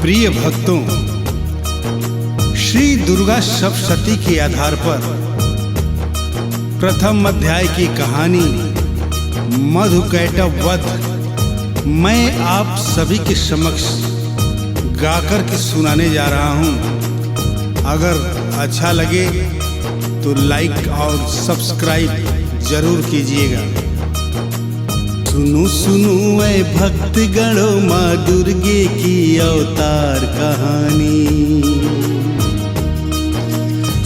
प्रिय भक्तों, श्री दुर्गा सप्तशती के आधार पर प्रथम अध्याय की कहानी मधुकैटभ वध मैं आप सभी के समक्ष गाकर के सुनाने जा रहा हूं। अगर अच्छा लगे तो लाइक और सब्सक्राइब जरूर कीजिएगा। सुनो सुनो ऐ भक्त गणो माँ दुर्गे की अवतार कहानी।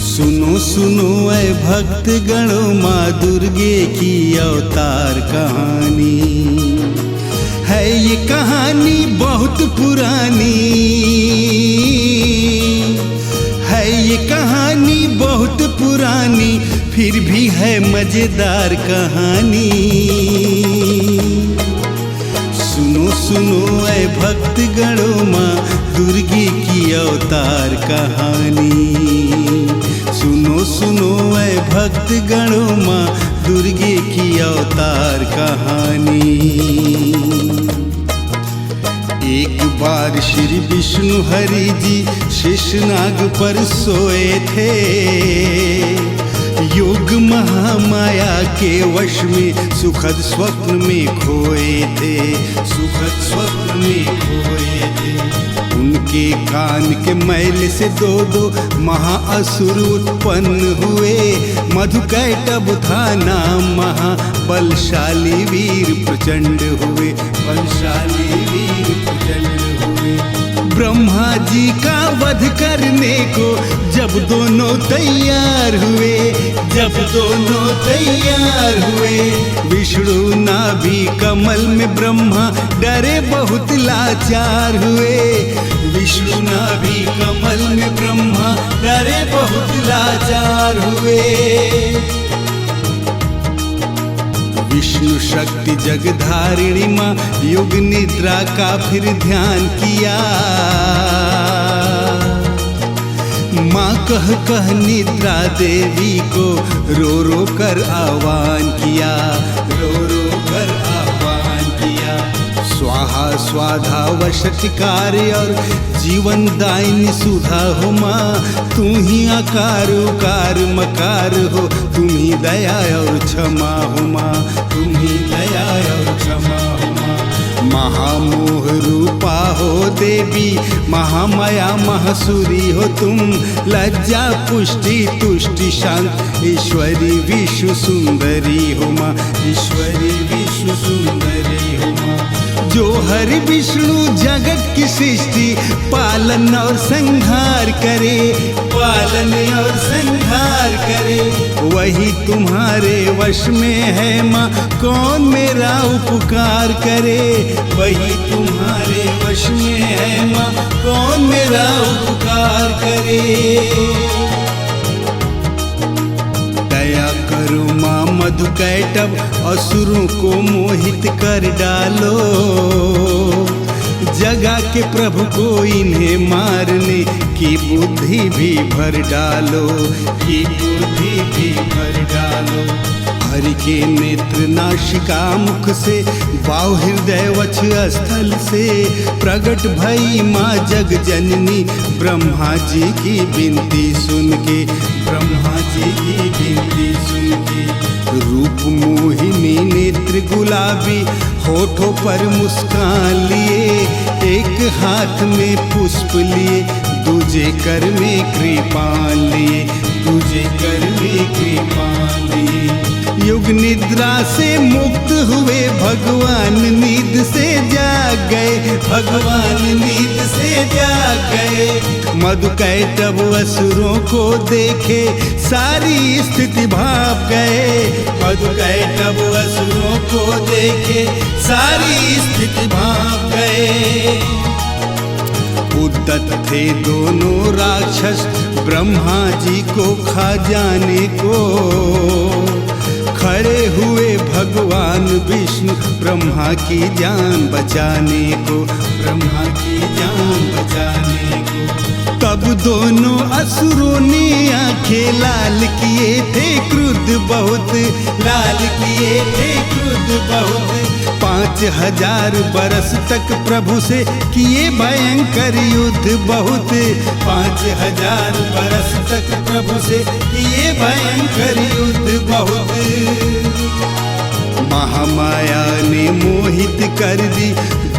सुनो सुनो ऐ भक्त गणो माँ दुर्गे की अवतार कहानी। है ये कहानी बहुत पुरानी, है ये कहानी बहुत पुरानी, फिर भी है मजेदार कहानी। सुनो सुनो ऐ भक्त गणो माँ दुर्गे की अवतार कहानी। सुनो सुनो ऐ भक्त गणो माँ दुर्गे की अवतार कहानी। एक बार श्री विष्णु हरि जी शेषनाग पर सोए थे। योग महामाया के वश में सुखद स्वप्न में खोए थे, सुखद स्वप्न में खोए थे। उनके कान के मैल से दो महाअसुर उत्पन्न हुए। मधुकैटभ था नाम, महाबलशाली वीर प्रचंड हुए, बलशाली वीर प्रचंड हुए। ब्रह्मा जी का वध करने को जब दोनों तैयार हुए, जब दोनों तैयार हुए, विष्णु नाभि कमल में ब्रह्मा डरे बहुत लाचार हुए। विष्णु नाभि कमल में ब्रह्मा डरे बहुत लाचार हुए। विष्णु शक्ति जगधारिणी माँ युग निद्रा का फिर ध्यान किया। माँ कह कह निद्रा देवी को रो रो कर आह्वान किया, रो रो कर आह्वान किया। स्वाहा स्वाधा वशटकार और जीवन दायिनी सुधा हो माँ। तू ही आकार उकार मकार हो, तुम ही दया और क्षमा हो माँ, तुम ही दया और क्षमा हो माँ। महामोह रूपा हो देवी, महामाया महासुरी हो तुम। लज्जा पुष्टि तुष्टि शांत ईश्वरी विश्व सुंदरी हो माँ, ईश्वरी विश्व सुंदरी हो माँ। जो हरि विष्णु जगत की सृष्टि पालन और संहार करे, पालन और संहार करे, वही तुम्हारे वश में है माँ। कौन मेरा उपकार करे, वही तुम्हारे वश में है माँ। कौन मेरा उपकार करे। दया करो माँ मधुकैटभ, असुरों को मोहित कर डालो। जगा के प्रभु को इन्हें मारने की बुद्धि भी भर डालो, की बुद्धि भी भर डालो। हरि के नेत्र नाशिका मुख से, वाव हृदय वक्ष स्थल से, प्रगट भई माँ जग जननी। ब्रह्मा जी की विनती सुन के, ब्रह्मा जी की विनती सुन के। रूप मोहिनी नेत्र गुलाबी, होठों पर मुस्कान लिए। एक हाथ में पुष्प लिए, दूजे कर में कृपाण लिए, दूजे कर में कृपाण लिए। युग निद्रा से मुक्त हुए भगवान नींद से जाग गए, भगवान नींद से जाग गए। मधुकैटभ असुरों को देखे सारी स्थिति भाप गए। मधुकैटभ असुरों को देखे सारी स्थिति भाप गए। उद्यत थे दोनों राक्षस ब्रह्मा जी को खा जाने को। खड़े हुए भगवान विष्णु ब्रह्मा की जान बचाने को, ब्रह्मा की जान बचाने को। तब दोनों असुरों ने आंखें लाल किए थे, क्रुद्ध बहुत लाल किए थे, क्रुद्ध बहुत। 5,000 बरस तक प्रभु से किए भयंकर युद्ध बहुत। 5,000 बरस तक प्रभु से किए भयंकर युद्ध बहुत। महामाया ने मोहित कर दी,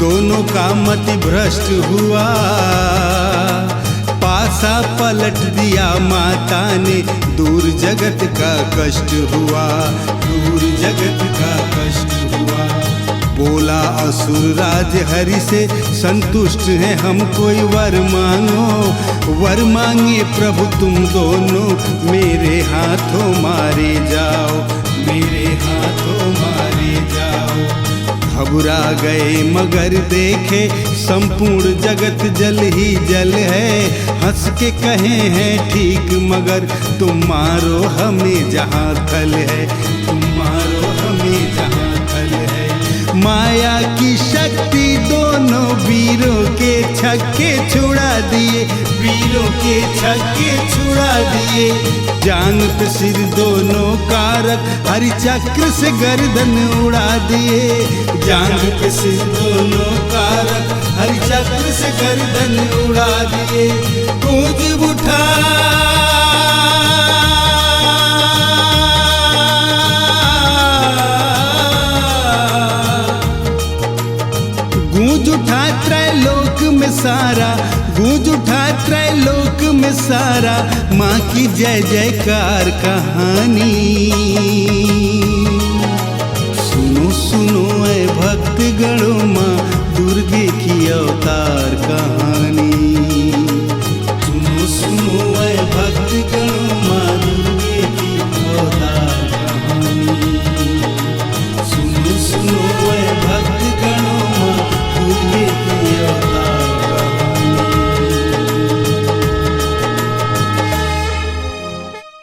दोनों का मति भ्रष्ट हुआ। पासा पलट दिया माता ने, दूर जगत का कष्ट हुआ, दूर जगत का कष्ट हुआ। बोला असुर राज हरि से, संतुष्ट है हम, कोई वर मांगो। वर मांगे प्रभु तुम दोनों, मेरे हाथों मारे जाओ, मेरे हाथों मारे जाओ। घबरा गए मगर देखे संपूर्ण जगत जल ही जल है। हंस के कहे हैं ठीक, मगर तुम मारो हमें जहाँ थल है, तुम मारो हमें जहाँ थल है। माया की शक्ति दोनों वीरों के छक्के छुड़ा दिए, वीरों के छक्के छुड़ा दिए। जांग पे सिर दोनों कारक, हरि चक्र से गर्दन उड़ा दिए। जांग पे सिर दोनों कारक, हरि चक्र से गर्दन उड़ा दिए। गूंज उठा गूंज उठा त्रैलोक में सारा, गूंज उठा त्रैलोक में सारा। माँ की जय जयकार कहानी। सुनो सुनो ऐ भक्त गणों, माँ